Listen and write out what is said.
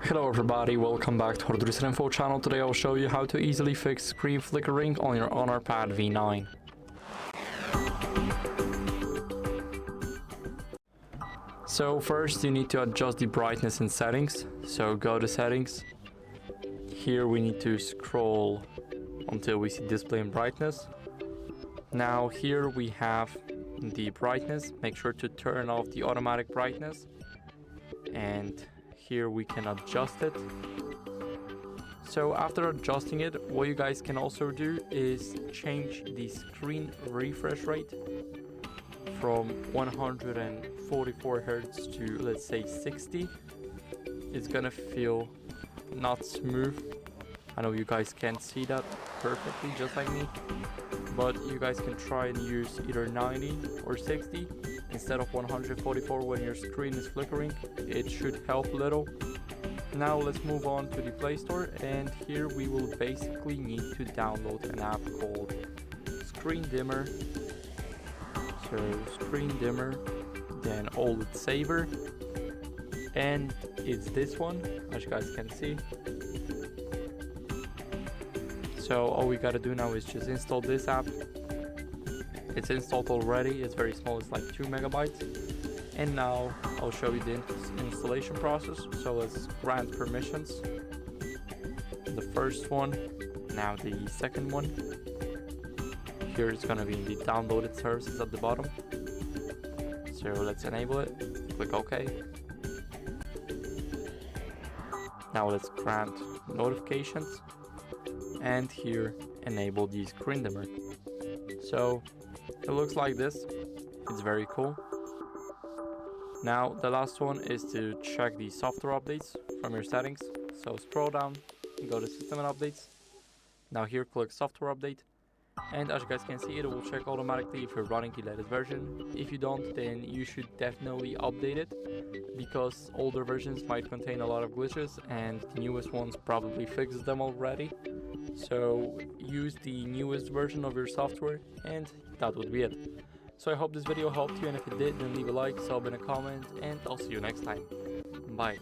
Hello everybody, welcome back to HardReset.Info channel. Today I'll show you how to easily fix screen flickering on your Honor Pad V9. So first you need to adjust the brightness in settings. So go to settings. Here we need to scroll until we see display and brightness. Now here we have the brightness. Make sure to turn off the automatic brightness. And here we can adjust it. So after adjusting it, what you guys can also do is change the screen refresh rate from 144 Hz to, let's say, 60. It's gonna feel not smooth. I know you guys can't see that perfectly just like me, but you guys can try and use either 90 or 60 instead of 144 when your screen is flickering. It should help a little. Now let's move on to the Play Store, and here we will basically need to download an app called Screen Dimmer. So Screen Dimmer, then OLED Saver, and it's this one, as you guys can see. So all we gotta do now is just install this app. It's installed already, it's very small, it's like 2 megabytes. And now I'll show you the installation process. So let's grant permissions. The first one, now the second one. Here it's gonna be in the downloaded services at the bottom. So let's enable it, click OK. Now let's grant notifications, and here enable the screen dimmer. So it looks like this, it's very cool. Now the last one is to check the software updates from your settings. So scroll down and go to system and updates. Now here click software update, and as you guys can see, it will check automatically if you're running the latest version. If you don't, then you should definitely update it, because older versions might contain a lot of glitches and the newest ones probably fixed them already. So use the newest version of your software, and that would be it. So I hope this video helped you, and if it did, then leave a like, sub, and a comment, and I'll see you next time. Bye.